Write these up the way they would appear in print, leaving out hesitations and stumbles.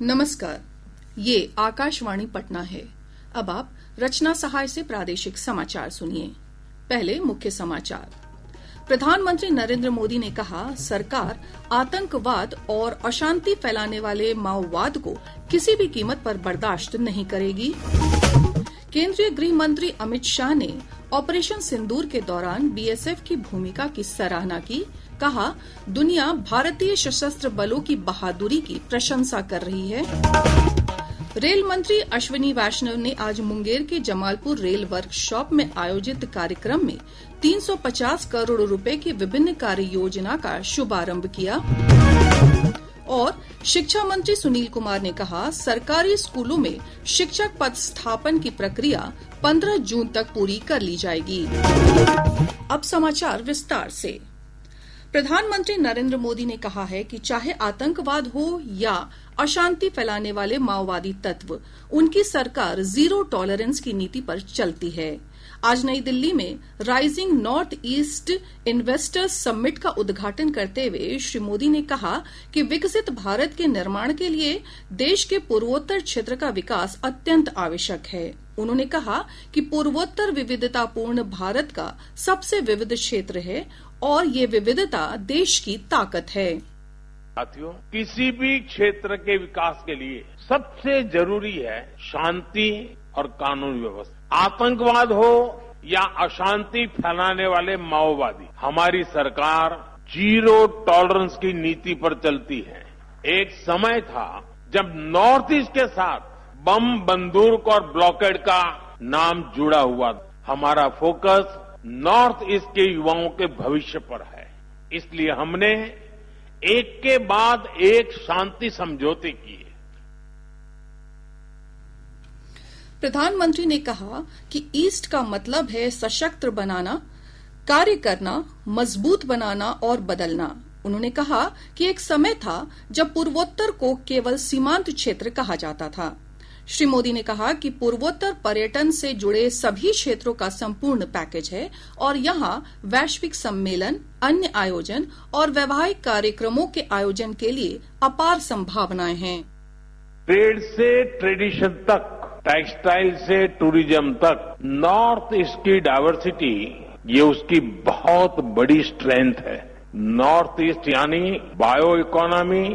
नमस्कार, ये आकाशवाणी पटना है। अब आप रचना सहाय से प्रादेशिक समाचार सुनिए। पहले मुख्य समाचार। प्रधानमंत्री नरेंद्र मोदी ने कहा, सरकार आतंकवाद और अशांति फैलाने वाले माओवाद को किसी भी कीमत पर बर्दाश्त नहीं करेगी। केंद्रीय गृह मंत्री अमित शाह ने ऑपरेशन सिंदूर के दौरान बीएसएफ की भूमिका की सराहना की। कहा, दुनिया भारतीय सशस्त्र बलों की बहादुरी की प्रशंसा कर रही है। रेल मंत्री अश्विनी वैष्णव ने आज मुंगेर के जमालपुर रेल वर्कशॉप में आयोजित कार्यक्रम में 350 करोड़ रुपए की विभिन्न कार्य योजना का शुभारंभ किया। और शिक्षा मंत्री सुनील कुमार ने कहा, सरकारी स्कूलों में शिक्षक पद स्थापन की प्रक्रिया 15 जून तक पूरी कर ली जाएगी। अब समाचार विस्तार से। प्रधानमंत्री नरेंद्र मोदी ने कहा है कि चाहे आतंकवाद हो या अशांति फैलाने वाले माओवादी तत्व, उनकी सरकार जीरो टॉलरेंस की नीति पर चलती है। आज नई दिल्ली में rising north east investors summit का उद्घाटन करते हुए श्री मोदी ने कहा कि विकसित भारत के निर्माण के लिए देश के पूर्वोत्तर क्षेत्र का विकास अत्यंत आवश्यक है। उन्होंने कहा कि पूर्वोत्तर विविधतापूर्ण भारत का सबसे विविध क्षेत्र है और ये विविधता देश की ताकत है। साथियों, किसी भी क्षेत्र के विकास के लिए सबसे जरूरी है शांति और कानून व्यवस्था। आतंकवाद हो या अशांति फैलाने वाले माओवादी, हमारी सरकार जीरो टॉलरेंस की नीति पर चलती है। एक समय था जब नॉर्थ ईस्ट के साथ बम, बंदूक और ब्लॉकेड का नाम जुड़ा हुआ। हमारा फोकस नॉर्थ ईस्ट के युवाओं के भविष्य पर है। इसलिए हमने एक के बाद एक शांति समझौते किए। प्रधानमंत्री ने कहा कि ईस्ट का मतलब है सशक्त बनाना, कार्य करना, मजबूत बनाना और बदलना। उन्होंने कहा कि एक समय था जब पूर्वोत्तर को केवल सीमांत क्षेत्र कहा जाता था। श्री मोदी ने कहा कि पूर्वोत्तर पर्यटन से जुड़े सभी क्षेत्रों का संपूर्ण पैकेज है और यहां वैश्विक सम्मेलन, अन्य आयोजन और वैवाहिक कार्यक्रमों के आयोजन के लिए अपार संभावनाएं हैं। ट्रेड से ट्रेडिशन तक, टेक्सटाइल से टूरिज्म तक, नॉर्थ ईस्ट की डाइवर्सिटी ये उसकी बहुत बड़ी स्ट्रेंथ है। नॉर्थ ईस्ट यानी बायो इकोनॉमी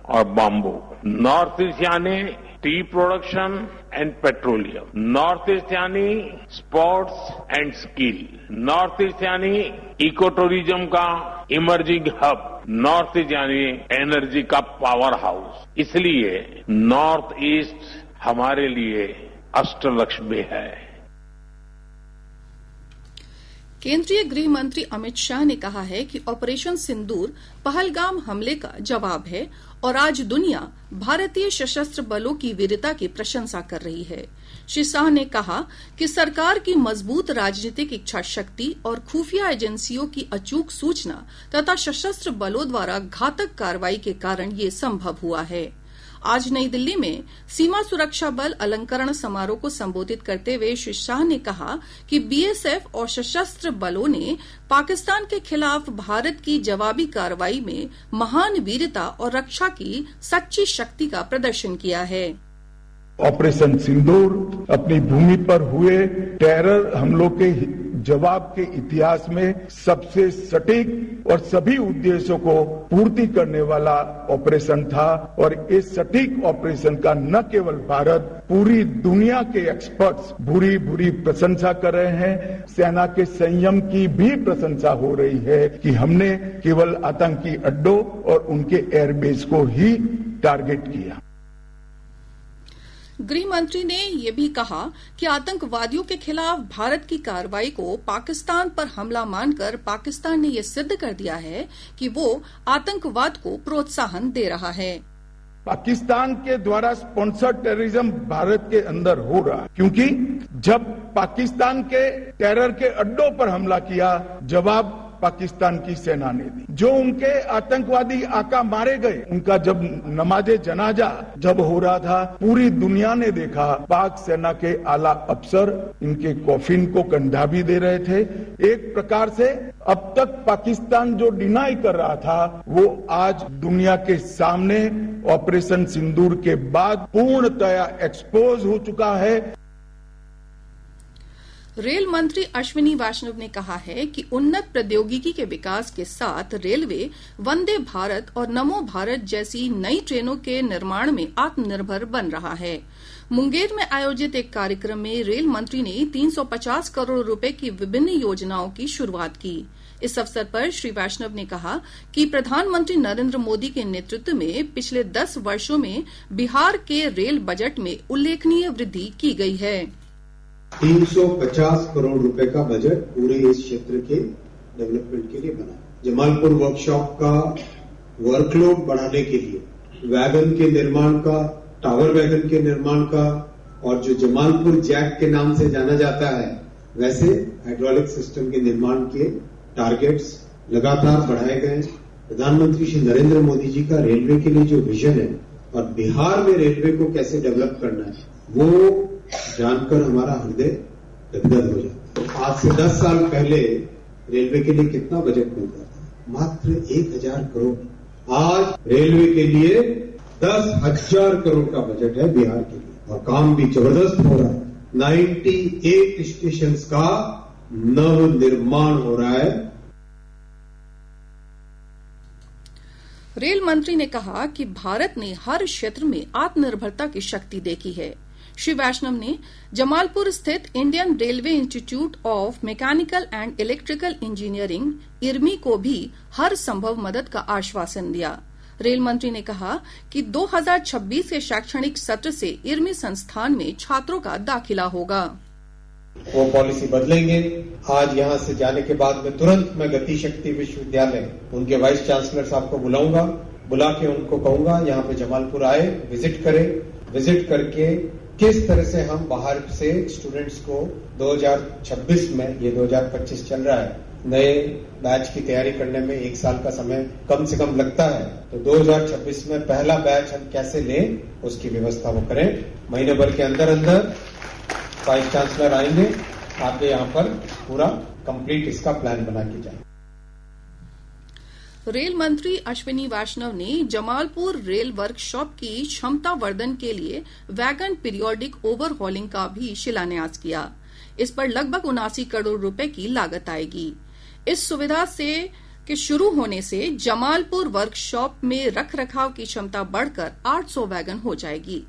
और बाम्बू, नॉर्थ ईस्ट यानी tea production and petroleum, north east यानी sports and skill, north east यानी इको टूरिज्म का इमर्जिंग हब, नॉर्थ ईस्ट यानी एनर्जी का पावर हाउस। इसलिए नॉर्थ ईस्ट हमारे लिए अष्टलक्ष्मी है। केंद्रीय गृह मंत्री अमित शाह ने कहा है कि ऑपरेशन सिंदूर पहलगाम हमले का जवाब है और आज दुनिया भारतीय सशस्त्र बलों की वीरता की प्रशंसा कर रही है। श्री शाह ने कहा कि सरकार की मजबूत राजनीतिक इच्छा शक्ति और खुफिया एजेंसियों की अचूक सूचना तथा सशस्त्र बलों द्वारा घातक कार्रवाई के कारण ये संभव हुआ है। आज नई दिल्ली में सीमा सुरक्षा बल अलंकरण समारोह को संबोधित करते हुए श्री शाह ने कहा कि बीएसएफ और सशस्त्र बलों ने पाकिस्तान के खिलाफ भारत की जवाबी कार्रवाई में महान वीरता और रक्षा की सच्ची शक्ति का प्रदर्शन किया है। ऑपरेशन सिंदूर अपनी भूमि पर हुए टेरर हमलों के जवाब के इतिहास में सबसे सटीक और सभी उद्देश्यों को पूर्ति करने वाला ऑपरेशन था और इस सटीक ऑपरेशन का न केवल भारत, पूरी दुनिया के एक्सपर्ट्स भूरी प्रशंसा कर रहे हैं। सेना के संयम की भी प्रशंसा हो रही है कि हमने केवल आतंकी अड्डों और उनके एयरबेस को ही टारगेट किया। गृह मंत्री ने यह भी कहा कि आतंकवादियों के खिलाफ भारत की कार्रवाई को पाकिस्तान पर हमला मानकर पाकिस्तान ने यह सिद्ध कर दिया है कि वो आतंकवाद को प्रोत्साहन दे रहा है। पाकिस्तान के द्वारा स्पॉन्सर्ड टेररिज्म भारत के अंदर हो रहा है, क्योंकि जब पाकिस्तान के टेरर के अड्डों पर हमला किया, जवाब पाकिस्तान की सेना ने दी। जो उनके आतंकवादी आका मारे गए, उनका जब नमाजे जनाजा जब हो रहा था, पूरी दुनिया ने देखा पाक सेना के आला अफसर इनके कॉफिन को कंधा भी दे रहे थे। एक प्रकार से अब तक पाकिस्तान जो डिनाई कर रहा था, वो आज दुनिया के सामने ऑपरेशन सिंदूर के बाद पूर्णतया एक्सपोज हो चुका है। रेल मंत्री अश्विनी वैष्णव ने कहा है कि उन्नत प्रौद्योगिकी के विकास के साथ रेलवे वंदे भारत और नमो भारत जैसी नई ट्रेनों के निर्माण में आत्मनिर्भर बन रहा है। मुंगेर में आयोजित एक कार्यक्रम में रेल मंत्री ने 350 करोड़ रुपए की विभिन्न योजनाओं की शुरुआत की। इस अवसर पर श्री वैष्णव ने कहा कि प्रधानमंत्री नरेंद्र मोदी के नेतृत्व में पिछले 10 वर्षों में बिहार के रेल बजट में उल्लेखनीय वृद्धि की गई है। 350 करोड़ रुपए का बजट पूरे इस क्षेत्र के डेवलपमेंट के लिए बना। जमालपुर वर्कशॉप का वर्कलोड बढ़ाने के लिए, वैगन के निर्माण का, टावर वैगन के निर्माण का, और जो जमालपुर जैक के नाम से जाना जाता है, वैसे हाइड्रोलिक सिस्टम के निर्माण के टारगेट्स लगातार बढ़ाए गए। प्रधानमंत्री श्री नरेंद्र मोदी जी का रेलवे के लिए जो विजन है और बिहार में रेलवे को कैसे डेवलप करना है, वो जानकर हमारा हृदय गदगद हो जाता है। आज से 10 साल पहले रेलवे के लिए कितना बजट मिलता था? मात्र 1000 करोड़। आज रेलवे के लिए 10,000 करोड़ का बजट है बिहार के लिए, और काम भी जबरदस्त हो रहा है। 98 स्टेशन का नव निर्माण हो रहा है। रेल मंत्री ने कहा कि भारत ने हर क्षेत्र में आत्मनिर्भरता की शक्ति देखी है। श्री वैष्णव ने जमालपुर स्थित Indian Railway Institute of Mechanical and Electrical Engineering IRIMEE को भी हर संभव मदद का आश्वासन दिया। रेल मंत्री ने कहा कि 2026 के शैक्षणिक सत्र से इरमी संस्थान में छात्रों का दाखिला होगा। वो पॉलिसी बदलेंगे। आज यहाँ से जाने के बाद में तुरंत मैं गति शक्ति विश्वविद्यालय उनके वाइस चांसलर साहब को बुला के उनको कहूंगा यहाँ पे जमालपुर आए, विजिट करें। विजिट करके किस तरह से हम बाहर से स्टूडेंट्स को 2026 में, ये 2025 चल रहा है, नए बैच की तैयारी करने में 1 साल का समय कम से कम लगता है, तो 2026 में पहला बैच हम कैसे लें, उसकी व्यवस्था वो करें। महीने भर के अंदर वाइस चांसलर आएंगे, आपके यहाँ पर पूरा कंप्लीट इसका प्लान बना के जाए। रेल मंत्री अश्विनी वैष्णव ने जमालपुर रेल वर्कशॉप की क्षमता वर्धन के लिए वैगन पीरियोडिक ओवरहॉलिंग का भी शिलान्यास किया। इस पर लगभग 79 करोड़ रुपए की लागत आएगी। इस सुविधा के शुरू होने से जमालपुर वर्कशॉप में रख रखाव की क्षमता बढ़कर 800 वैगन हो जाएगी।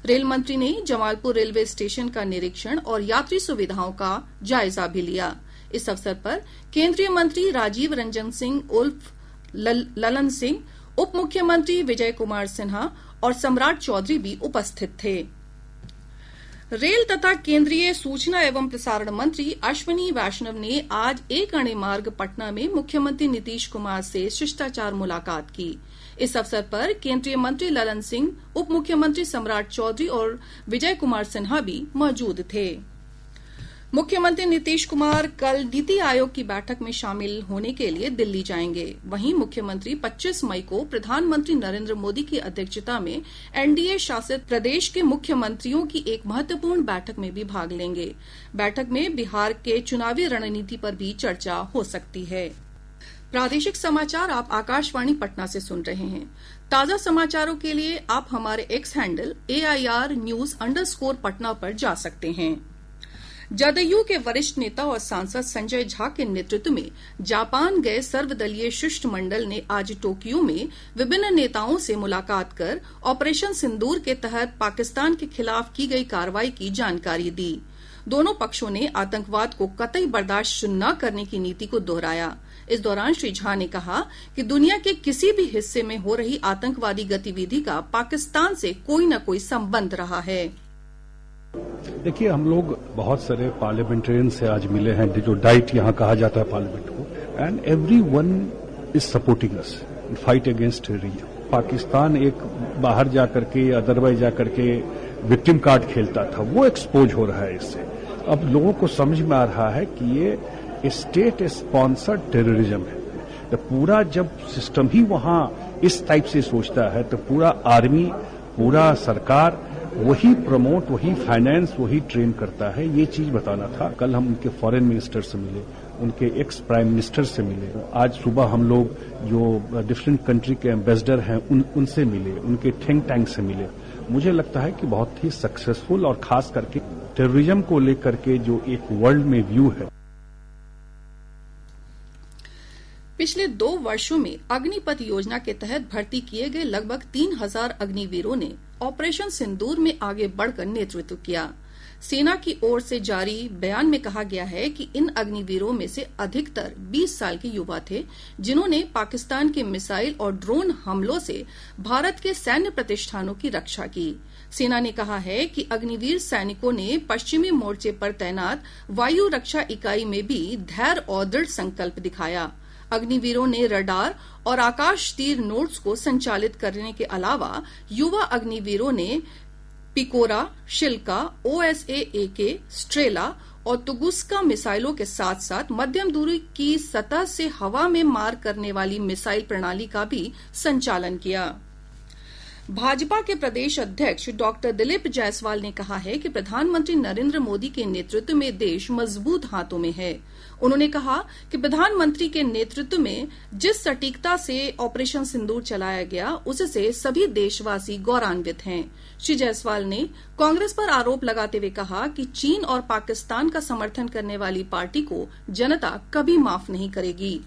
रेल मंत्री ने जमालपुर रेलवे स्टेशन का निरीक्षण और यात्री सुविधाओं का जायजा भी लिया। इस अवसर पर केंद्रीय मंत्री राजीव रंजन सिंह उर्फ ललन सिंह, उप मुख्यमंत्री विजय कुमार सिन्हा और सम्राट चौधरी भी उपस्थित थे। रेल तथा केंद्रीय सूचना एवं प्रसारण मंत्री अश्विनी वैष्णव ने आज एक अणे मार्ग पटना में मुख्यमंत्री नीतीश कुमार से शिष्टाचार मुलाकात की। इस अवसर पर केंद्रीय मंत्री ललन सिंह, उप मुख्यमंत्री सम्राट चौधरी और विजय कुमार सिन्हा भी मौजूद थे। मुख्यमंत्री नीतीश कुमार कल नीति आयोग की बैठक में शामिल होने के लिए दिल्ली जाएंगे। वहीं मुख्यमंत्री 25 मई को प्रधानमंत्री नरेंद्र मोदी की अध्यक्षता में एनडीए शासित प्रदेश के मुख्यमंत्रियों की एक महत्वपूर्ण बैठक में भी भाग लेंगे। बैठक में बिहार के चुनावी रणनीति पर भी चर्चा हो सकती है। प्रादेशिक समाचार आप आकाशवाणी पटना से सुन रहे हैं। ताजा समाचारों के लिए आप हमारे एक्स हैंडल AIR News _ पर जा सकते हैं। जदयू के वरिष्ठ नेता और सांसद संजय झा के नेतृत्व में जापान गए सर्वदलीय शिष्टमंडल ने आज टोक्यो में विभिन्न नेताओं से मुलाकात कर ऑपरेशन सिंदूर के तहत पाकिस्तान के खिलाफ की गई कार्रवाई की जानकारी दी। दोनों पक्षों ने आतंकवाद को कतई बर्दाश्त न करने की नीति को दोहराया। इस दौरान श्री झा ने कहा कि दुनिया के किसी भी हिस्से में हो रही आतंकवादी गतिविधि का पाकिस्तान से कोई न कोई संबंध रहा है। देखिए, हम लोग बहुत सारे पार्लियामेंटेरियन से आज मिले हैं, जो डाइट यहाँ कहा जाता है पार्लियामेंट को, and everyone is supporting us in fight against terrorism. Pakistan एक बाहर जाकर के अदरवाइज जाकर के विक्टिम कार्ड खेलता था, वो एक्सपोज हो रहा है इससे। अब लोगों को समझ में आ रहा है कि ये स्टेट स्पॉन्सर्ड टेररिज्म है। तो पूरा जब सिस्टम ही वहां इस टाइप से सोचता है तो पूरा आर्मी, पूरा सरकार वही प्रमोट, वही फाइनेंस, वही ट्रेन करता है। ये चीज बताना था। कल हम उनके फॉरेन मिनिस्टर से मिले, उनके एक्स प्राइम मिनिस्टर से मिले। आज सुबह हम लोग जो डिफरेंट कंट्री के एम्बेसडर हैं उनसे मिले, उनके थिंक टैंक से मिले। मुझे लगता है कि बहुत ही सक्सेसफुल और खास करके टेररिज्म को लेकर के जो एक वर्ल्ड में व्यू है। पिछले 2 वर्षों में अग्निपथ योजना के तहत भर्ती किए गए लगभग 3000 अग्निवीरों ने ऑपरेशन सिंदूर में आगे बढ़कर नेतृत्व किया। सेना की ओर से जारी बयान में कहा गया है कि इन अग्निवीरों में से अधिकतर 20 साल के युवा थे, जिन्होंने पाकिस्तान के मिसाइल और ड्रोन हमलों से भारत के सैन्य प्रतिष्ठानों की रक्षा की। सेना ने कहा है कि अग्निवीर सैनिकों ने पश्चिमी मोर्चे पर तैनात वायु रक्षा इकाई में भी धैर्य और दृढ़ संकल्प दिखाया। अग्निवीरों ने रडार और आकाश तीर नोड्स को संचालित करने के अलावा युवा अग्निवीरों ने पिकोरा, शिल्का, OSA-AK, स्ट्रेला और तुगुस्का मिसाइलों के साथ साथ मध्यम दूरी की सतह से हवा में मार करने वाली मिसाइल प्रणाली का भी संचालन किया। भाजपा के प्रदेश अध्यक्ष डॉक्टर दिलीप जायसवाल ने कहा है कि प्रधानमंत्री नरेंद्र मोदी के नेतृत्व में देश मजबूत हाथों में है। उन्होंने कहा कि प्रधानमंत्री के नेतृत्व में जिस सटीकता से ऑपरेशन सिंदूर चलाया गया, उससे सभी देशवासी गौरवान्वित हैं। श्री जायसवाल ने कांग्रेस पर आरोप लगाते हुए कहा कि चीन और पाकिस्तान का समर्थन करने वाली पार्टी को जनता कभी माफ नहीं करेगी।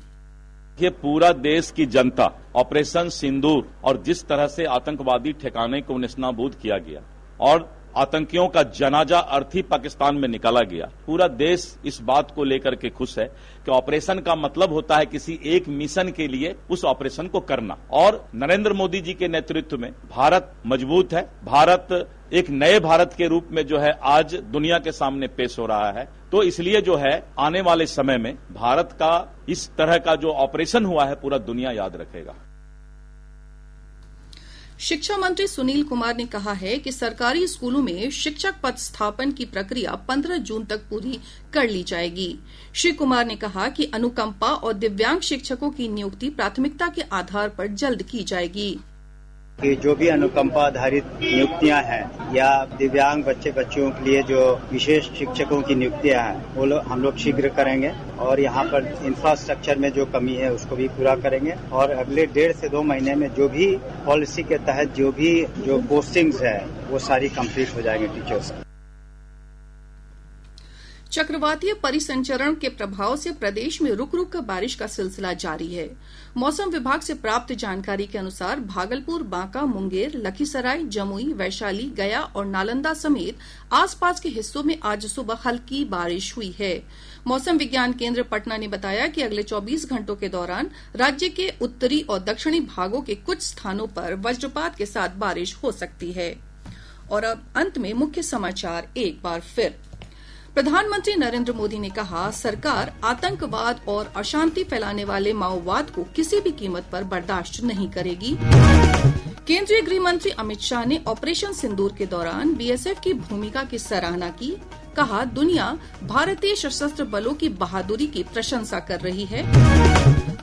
ये पूरा देश की जनता ऑपरेशन सिंदूर और जिस तरह से आतंकवादी ठिकाने को नेस्तनाबूद किया गया और आतंकियों का जनाजा अर्थी पाकिस्तान में निकाला गया, पूरा देश इस बात को लेकर के खुश है कि ऑपरेशन का मतलब होता है किसी एक मिशन के लिए उस ऑपरेशन को करना। और नरेंद्र मोदी जी के नेतृत्व में भारत मजबूत है। भारत एक नए भारत के रूप में जो है आज दुनिया के सामने पेश हो रहा है। तो इसलिए जो है आने वाले समय में भारत का इस तरह का जो ऑपरेशन हुआ है पूरा दुनिया याद रखेगा। शिक्षा मंत्री सुनील कुमार ने कहा है कि सरकारी स्कूलों में शिक्षक पद स्थापन की प्रक्रिया 15 जून तक पूरी कर ली जाएगी। श्री कुमार ने कहा कि अनुकंपा और दिव्यांग शिक्षकों की नियुक्ति प्राथमिकता के आधार पर जल्द की जाएगी। कि जो भी अनुकंपा आधारित नियुक्तियां हैं या दिव्यांग बच्चियों के लिए जो विशेष शिक्षकों की नियुक्तियां हैं वो हम लोग शीघ्र करेंगे और यहाँ पर इंफ्रास्ट्रक्चर में जो कमी है उसको भी पूरा करेंगे और अगले 1.5 से 2 महीने में जो भी पॉलिसी के तहत जो पोस्टिंग्स है वो सारी कंप्लीट हो जाएंगे टीचर्स। चक्रवातीय परिसंचरण के प्रभाव से प्रदेश में रुक रुक कर बारिश का सिलसिला जारी है। मौसम विभाग से प्राप्त जानकारी के अनुसार भागलपुर, बांका, मुंगेर, लखीसराय, जमुई, वैशाली, गया और नालंदा समेत आसपास के हिस्सों में आज सुबह हल्की बारिश हुई है। मौसम विज्ञान केंद्र पटना ने बताया कि अगले 24 घंटों के दौरान राज्य के उत्तरी और दक्षिणी भागों के कुछ स्थानों पर वज्रपात के साथ बारिश हो सकती है। और अब अंत में मुख्य समाचार एक बार फिर। प्रधानमंत्री नरेंद्र मोदी ने कहा, सरकार आतंकवाद और अशांति फैलाने वाले माओवाद को किसी भी कीमत पर बर्दाश्त नहीं करेगी। केंद्रीय गृह मंत्री अमित शाह ने ऑपरेशन सिंदूर के दौरान बीएसएफ की भूमिका की सराहना की। कहा, दुनिया भारतीय सशस्त्र बलों की बहादुरी की प्रशंसा कर रही है।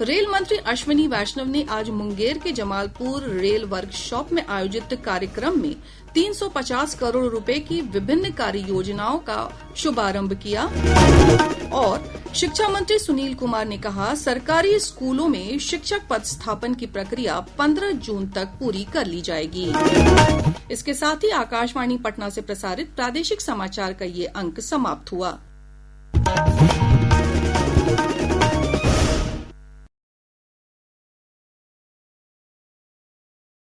रेल मंत्री अश्विनी वैष्णव ने आज मुंगेर के जमालपुर रेल वर्कशॉप में आयोजित कार्यक्रम में 350 करोड़ रुपए की विभिन्न कार्य योजनाओं का शुभारंभ किया। और शिक्षा मंत्री सुनील कुमार ने कहा, सरकारी स्कूलों में शिक्षक पद स्थापन की प्रक्रिया 15 जून तक पूरी कर ली जाएगी। इसके साथ ही आकाशवाणी पटना से प्रसारित प्रादेशिक समाचार का ये अंक समाप्त हुआ।